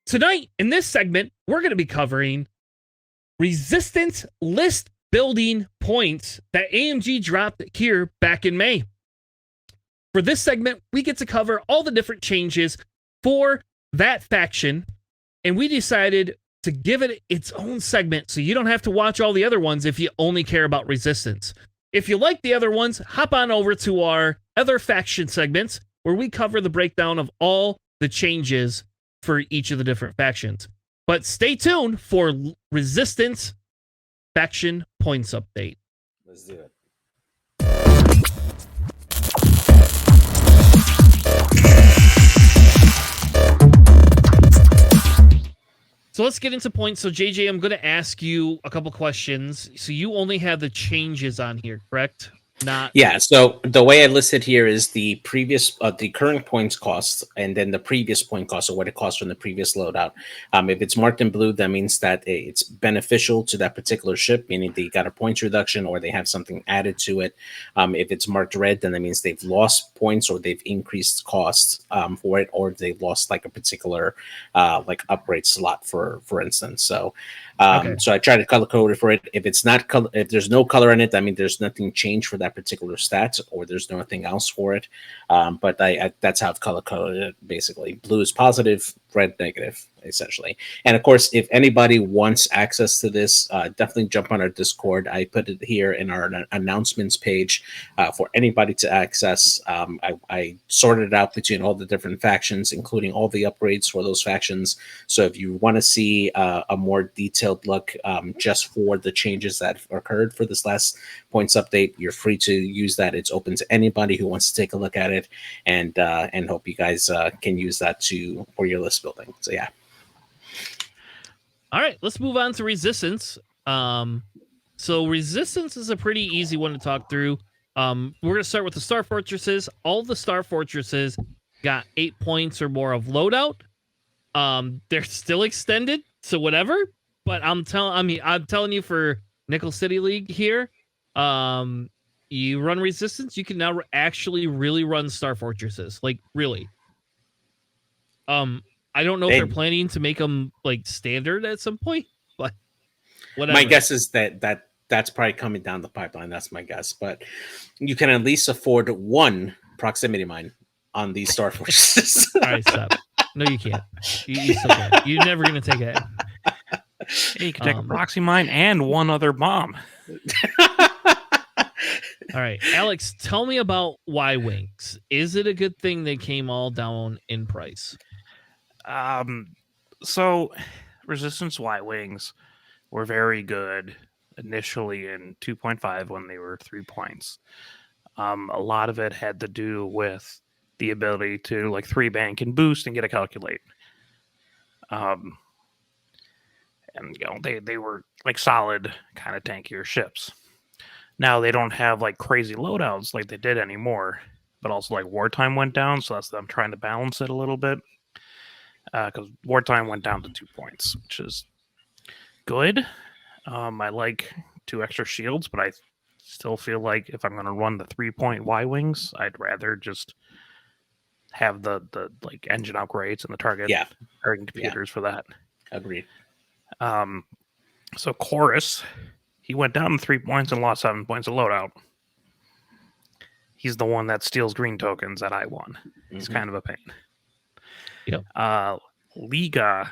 Tonight, in this segment, we're going to be covering resistance list building points that AMG dropped here back in May. For this segment, we get to cover all the different changes for that faction, and we decided to give it its own segment so you don't have to watch all the other ones if you only care about resistance. If you like the other ones, hop on over to our other faction segments where we cover the breakdown of all the changes for each of the different factions. But stay tuned for Resistance Faction Points Update. Let's do it. So let's get into points. So JJ, I'm going to ask you a couple questions. So you only have the changes on here, correct? Yeah, so the way I listed here is the previous, the current points cost, and then the previous point cost, or what it costs from the previous loadout. If it's marked in blue, that means that it's beneficial to that particular ship, meaning they got a points reduction or they have something added to it. If it's marked red, then that means they've lost points or they've increased costs for it, or they've lost like a particular like upgrade slot, for instance. So, so I try to color code it for it. If it's not color, if there's no color in it, I mean there's nothing changed for that particular stat, or there's nothing else for it. But I that's how I've color coded it. Basically, blue is positive, red negative, essentially. And of course, if anybody wants access to this, definitely jump on our Discord. I put it here in our announcements page for anybody to access. I sorted it out between all the different factions, including all the upgrades for those factions. So if you want to see a more detailed look just for the changes that occurred for this last points update, you're free to use that. It's open to anybody who wants to take a look at it, and hope you guys can use that for your list building. So yeah. All right, let's move on to resistance. So resistance is a pretty easy one to talk through. We're going to start with the Star Fortresses. All the Star Fortresses got 8 points or more of loadout. They're still extended, so whatever. But I'm telling you, for Nickel City League here, you run resistance, you can now actually really run Star Fortresses, like really. I don't know if they're planning to make them like standard at some point, but whatever. My guess is that's probably coming down the pipeline. That's my guess, but you can at least afford one proximity mine on these Star Fortresses. All right, stop. No, you can't. You still can't. You're never gonna take it. Hey, you can take a proxy mine and one other bomb. All right, Alex, tell me about Y-Wings. Is it a good thing they came all down in price? So Resistance Y-Wings were very good initially in 2.5 when they were 3 points. A lot of it had to do with the ability to like 3 bank and boost and get a calculate. And you know, they were like solid kind of tankier ships. Now they don't have like crazy loadouts like they did anymore, but also like wartime went down, so that's them trying to balance it a little bit. Because wartime went down to 2 points, which is good. I like 2 extra shields, but I still feel like if I'm going to run the 3-point Y-Wings, I'd rather just have the like engine upgrades and the target computers for that. Agreed. So Chorus, he went down 3 points and lost 7 points of loadout. He's the one that steals green tokens that I won. He's kind of a pain. Yep. Liga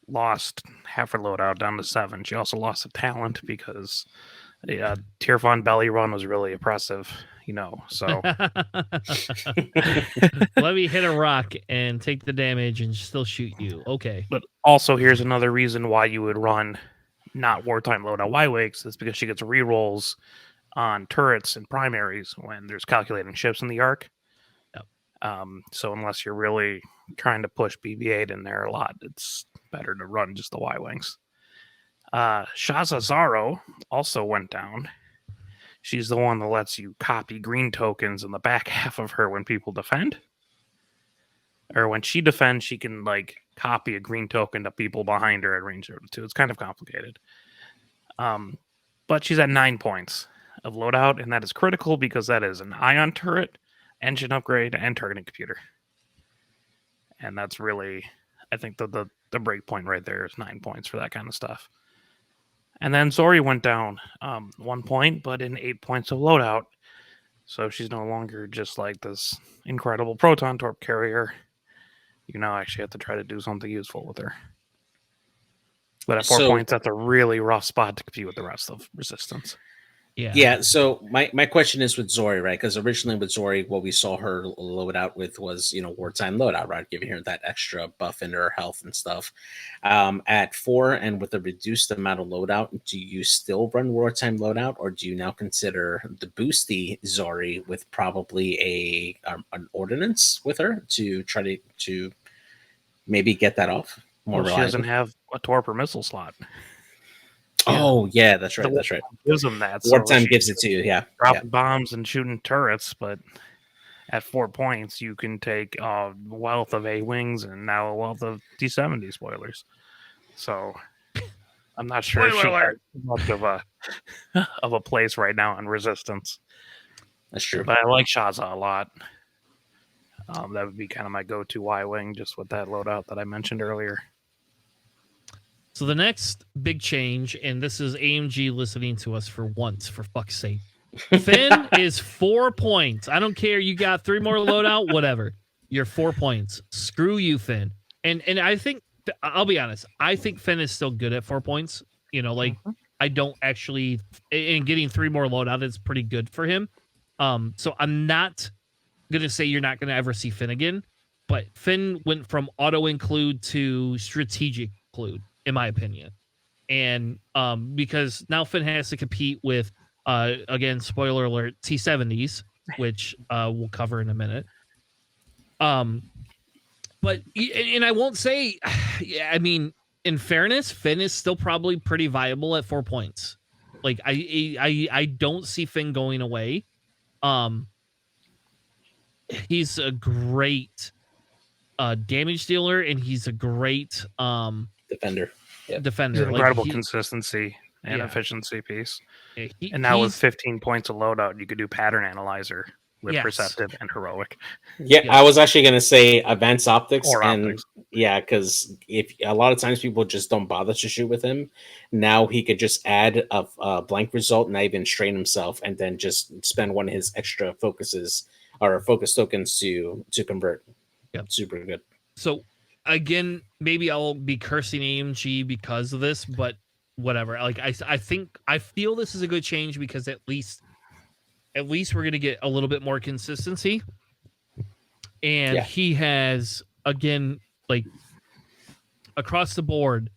lost half her loadout down to 7. She also lost a talent because Tirfon Belly Run was really oppressive, you know. So let me hit a rock and take the damage and still shoot you. Okay. But also, here's another reason why you would run not wartime loadout Y-Wings is because she gets rerolls on turrets and primaries when there's calculating ships in the arc. Yep. So unless you're really trying to push BB-8 in there a lot, it's better to run just the Y-Wings. Shaza Zaro also went down. She's the one that lets you copy green tokens in the back half of her when people defend. Or when she defends, she can like copy a green token to people behind her at range 0 to 2. It's kind of complicated. But she's at 9 points of loadout, and that is critical because that is an ion turret, engine upgrade, and targeting computer. And that's really, I think, the the break point right there is 9 points for that kind of stuff. And then Zori went down 1 point, but in 8 points of loadout. So she's no longer just like this incredible proton torp carrier. You now actually have to try to do something useful with her. But at 4 points, that's a really rough spot to compete with the rest of Resistance. Yeah. So my question is with Zori, right? Because originally with Zori, what we saw her load out with was, wartime loadout, right? Giving her that extra buff into her health and stuff. At 4 and with a reduced amount of loadout, do you still run wartime loadout, or do you now consider the boosty Zori with probably an ordinance with her to try to maybe get that off? Well, she doesn't have a torp or missile slot. Oh, yeah, that's right. That's right. Gives them that. Wartime gives it to you, yeah. Dropping bombs and shooting turrets, but at 4 points, you can take a wealth of A-wings and now a wealth of T-70 spoilers. So I'm not sure if she has much of a place right now in Resistance. That's true. But I like Shaza a lot. That would be kind of my go-to Y-wing, just with that loadout that I mentioned earlier. So the next big change, and this is AMG listening to us for once, for fuck's sake. Finn is 4 points. I don't care. You got 3 more loadout, whatever. You're 4 points. Screw you, Finn. And I think, I'll be honest, I think Finn is still good at 4 points. I don't actually, and getting 3 more loadout is pretty good for him. So I'm not going to say you're not going to ever see Finn again, but Finn went from auto include to strategic include, in my opinion. And because now Finn has to compete with, again, spoiler alert, T-70s, which we'll cover in a minute. But, and I won't say, I mean, in fairness, Finn is still probably pretty viable at 4 points. Like, I don't see Finn going away. He's a great damage dealer, and he's a great defender. Yep. Defender. Incredible consistency and efficiency piece. And now with 15 points of loadout, you could do pattern analyzer with perceptive and heroic. Yeah, I was actually going to say advanced optics. Optics. Yeah, because if a lot of times people just don't bother to shoot with him, now he could just add a blank result, not even strain himself, and then just spend one of his extra focuses or focus tokens to convert. Yep. Super good. So again, maybe I'll be cursing AMG because of this, but whatever. Like I feel this is a good change because at least we're gonna get a little bit more consistency. And he has, again, like across the board,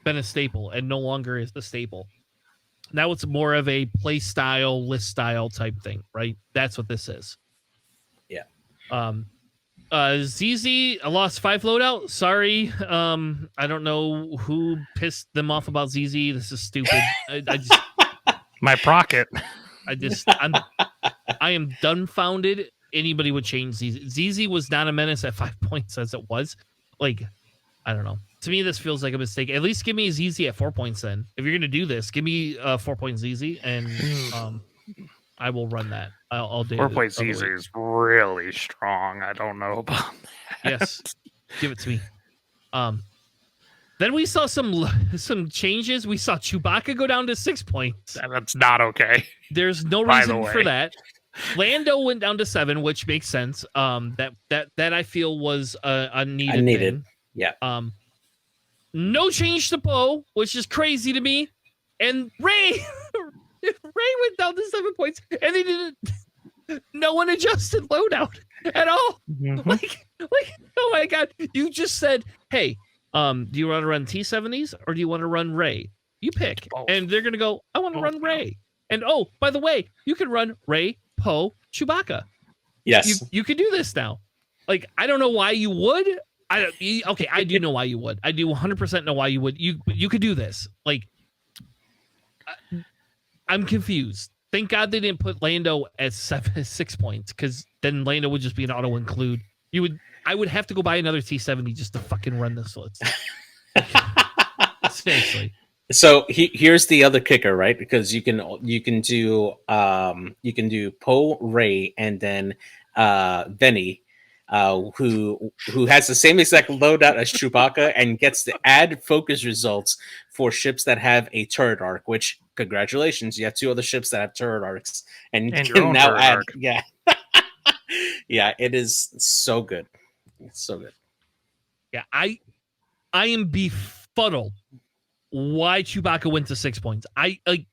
been a staple and no longer is the staple. Now it's more of a play style, list style type thing, right? That's what this is. Yeah. ZZ, I lost 5 loadout. Sorry. I don't know who pissed them off about ZZ. This is stupid. I just my procket. I am dumbfounded anybody would change ZZ. ZZ was not a menace at 5 points as it was. Like, I don't know. To me, this feels like a mistake. At least give me ZZ at 4 points then. If you're going to do this, give me 4 points ZZ, and I will run that. I'll do 4 points ZZ is really strong. I don't know about that. Yes. Give it to me. Then we saw some changes. We saw Chewbacca go down to 6 points. That's not okay. There's no reason for that. Lando went down to 7, which makes sense. That I feel was a needed thing. Yeah. No change to Poe, which is crazy to me. And Ray went down to 7 points, and they didn't. No one adjusted loadout at all. Mm-hmm. Like, oh my god! You just said, "Hey, do you want to run T-70s or do you want to run Ray? You pick." Both. And they're gonna go, "I want to run Ray." And oh, by the way, you can run Ray, Poe, Chewbacca. Yes, you could do this now. Like, I don't know why you would. I do know why you would. I do 100% know why you would. You could do this. Like, I'm confused. Thank God they didn't put Lando at 6 points, because then Lando would just be an auto include. I would have to go buy another T-70 just to fucking run this list. Seriously. So here's the other kicker, right? Because you can do Poe, Ray, and then Venny. who has the same exact loadout as Chewbacca and gets to add focus results for ships that have a turret arc. Which, congratulations, you have 2 other ships that have turret arcs, and you And your can own now turret add. arc. Yeah, yeah, it is so good. It's so good. Yeah, I am befuddled why Chewbacca went to 6 points. I like,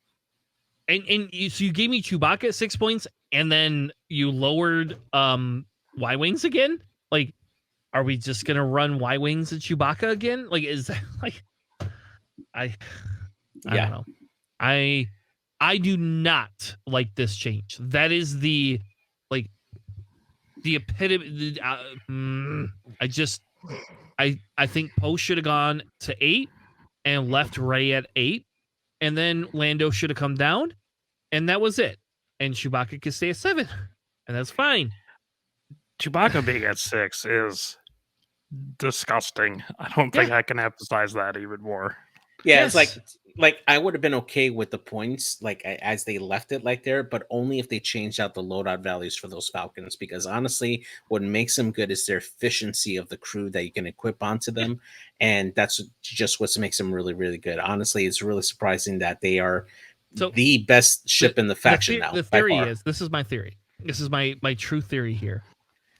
and so you gave me Chewbacca at 6 points, and then you lowered Y-wings again. Like, are we just gonna run Y-wings and Chewbacca again? Like, is that like, I don't know. I do not like this change. That is the epitome. I think Poe should have gone to 8 and left Ray at 8, and then Lando should have come down, and that was it. And Chewbacca could stay at 7, and that's fine. Chewbacca being at 6 is disgusting. I don't think I can emphasize that even more. Yeah, Yes. it's like I would have been okay with the points as they left it like there, but only if they changed out the loadout values for those Falcons. Because honestly, what makes them good is their efficiency of the crew that you can equip onto them, and that's just what makes them really, really good. Honestly, it's really surprising that they are the best ship in the faction now. The theory is, this is my theory. This is my true theory here,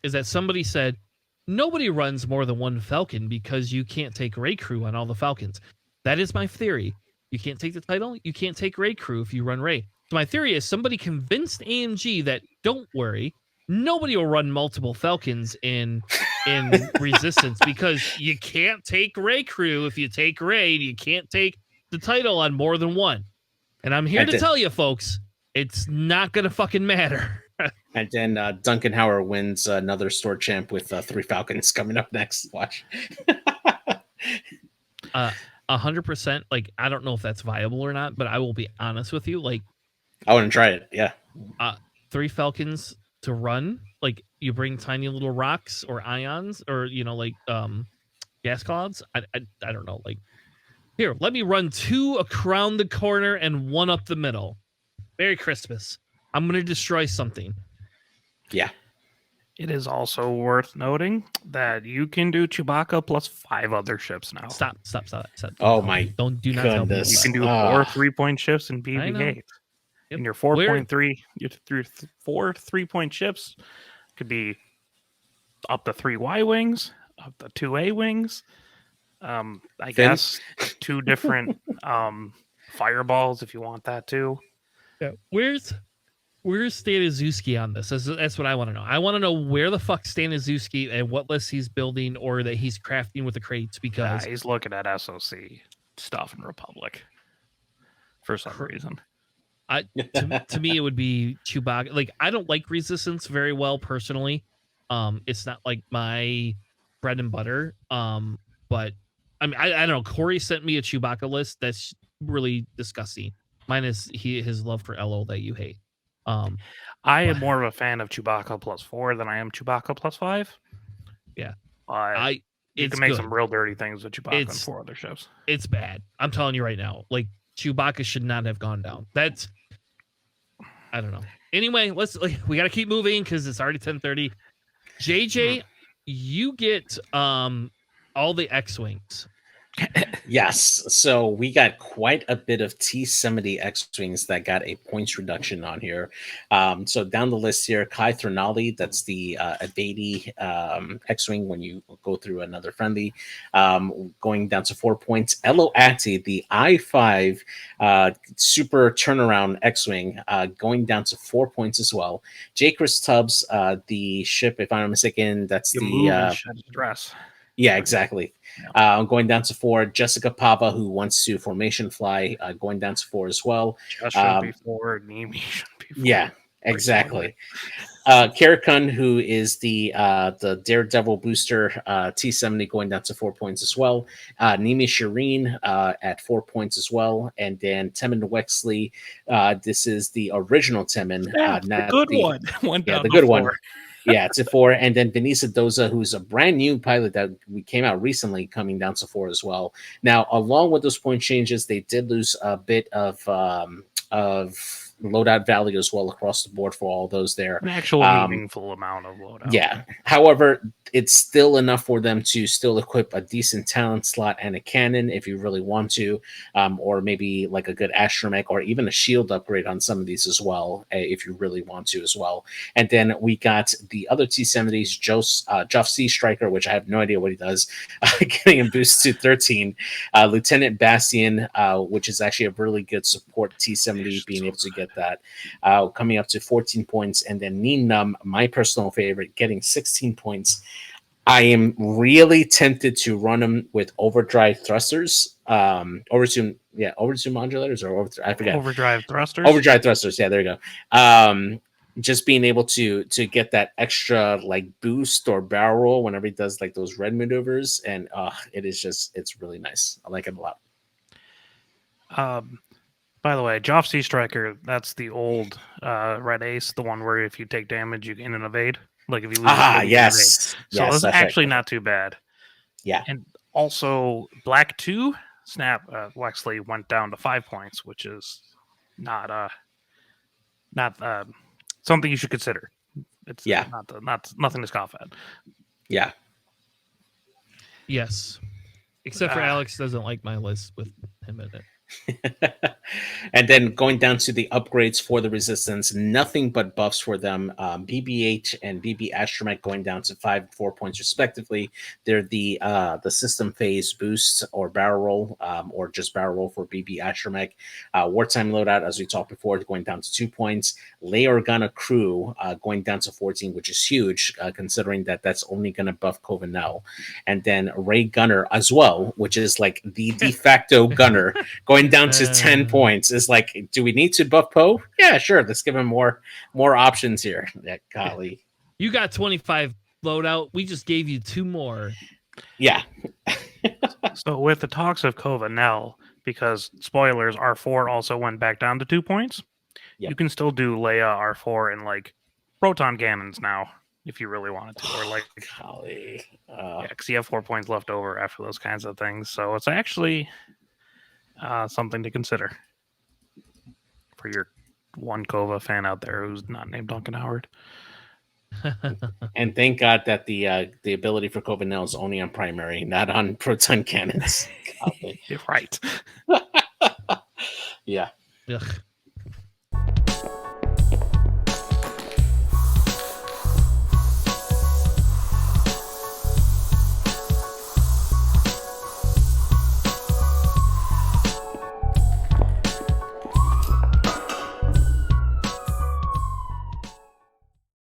is that somebody said nobody runs more than one Falcon because you can't take Ray Crew on all the Falcons. That is my theory. You can't take the title. You can't take Ray Crew if you run Ray. So my theory is somebody convinced AMG that don't worry, nobody will run multiple Falcons in Resistance because you can't take Ray Crew. If you take Ray, you can't take the title on more than one. And I'm here to tell you, folks, it's not gonna fucking matter. And then Duncan Howard wins another store champ with 3 Falcons coming up next. Watch. 100%. Like, I don't know if that's viable or not, but I will be honest with you. Like, I want to try it. Yeah. 3 Falcons to run. Like, you bring tiny little rocks or ions or gas clouds. I don't know. Like, here, let me run 2 around the corner and 1 up the middle. Merry Christmas. I'm gonna destroy something. Yeah. It is also worth noting that you can do Chewbacca plus 5 other ships now. Stop. Oh my! Do not tell me. You can do 4 3-point ships in BB-8. Yep. And your 4.3, your 4 3-point ships could be up to 3 Y-wings, up to 2 A-wings. I guess 2 different fireballs if you want that too. Yeah. Where's Staniszewski on this? That's what I want to know. I want to know where the fuck Staniszewski and what list he's building or that he's crafting with the crates, because he's looking at SOC stuff in Republic for some reason. To me, it would be Chewbacca. Like, I don't like Resistance very well personally. It's not like my bread and butter. But I mean, I don't know. Corey sent me a Chewbacca list that's really disgusting. Mine is his love for Elo that you hate. I am more of a fan of Chewbacca plus 4 than I am Chewbacca plus 5. Yeah, you can make some real dirty things with Chewbacca and 4 other ships. It's bad. I'm telling you right now. Like, Chewbacca should not have gone down. That's, I don't know. Anyway, we got to keep moving because it's already 10:30. JJ, you get all the X-wings. Yes. So we got quite a bit of T-70 X-wings that got a points reduction on here. So down the list here, Kai Threnali, that's the Abadi X-wing when you go through another friendly, going down to 4 points. Elo Atti, the I-5 super turnaround X-wing, going down to 4 points as well. J. Chris Tubbs, the ship, if I'm not mistaken, that's the dress. Yeah, exactly. Going down to 4. Jessica Pava, who wants to formation fly, going down to 4 as well. Just shouldn't be 4. Nimi shouldn't be 4. Yeah, exactly. Karakun, who is the Daredevil booster, T-70, going down to 4 points as well. Nimi Shireen at 4 points as well. And then Temin Wexley, this is the original Temin. The good one. The good one. Yeah, to 4. And then Vanessa Doza, who's a brand new pilot that we came out recently, coming down to 4 as well. Now, along with those point changes, they did lose a bit of loadout value as well across the board for all those there. An actual meaningful amount of loadout. Yeah. However, it's still enough for them to still equip a decent talent slot and a cannon if you really want to, or maybe like a good astromech or even a shield upgrade on some of these as well, if you really want to as well. And then we got the other T-70s, Joff C. Striker, which I have no idea what he does, getting a boost to 13. Lieutenant Bastian, which is actually a really good support T-70, being able to get that, coming up to 14 points. And then Neenum, my personal favorite, getting 16 points. I am really tempted to run them with overdrive thrusters, overdrive modulators, or I forget. Overdrive thrusters. Overdrive thrusters. Yeah, there you go. Just being able to get that extra like boost or barrel roll whenever he does like those red maneuvers, and it's really nice. I like it a lot. By the way, Joff C. Striker, that's the old red ace, the one where if you take damage, you can evade. Like if you lose, yes. So yes, it's actually not too bad. Yeah. And also, Black 2 Snap Wexley went down to 5 points, which is not something you should consider. It's not nothing to scoff at. Yeah. Yes. Except for Alex doesn't like my list with him in it. And then going down to the upgrades for the Resistance, nothing but buffs for them. BB-8 and BB Astromech going down to 5 and 4 points respectively. They're the system phase boost or barrel roll, or just barrel roll for BB Astromech. Wartime loadout, as we talked before, going down to 2 points. Lay Organa Crew going down to 14, which is huge considering that that's only going to buff Covenel. And then Ray Gunner as well, which is like the de facto gunner, going down to 10 points. Is like, do we need to buff Poe? Yeah, sure. Let's give him more options here. Yeah, golly. You got 25 loadout. We just gave you 2 more. Yeah. So with the talks of Covenel, because spoilers, R4 also went back down to 2 points. Yep. You can still do Leia R4 and like proton cannons now if you really wanted to, or like golly. because you have 4 points left over after those kinds of things. So it's actually something to consider for your one Kova fan out there who's not named Duncan Howard. And thank God that the ability for Covenel is only on primary, not on proton cannons. You're right. Yeah. Ugh.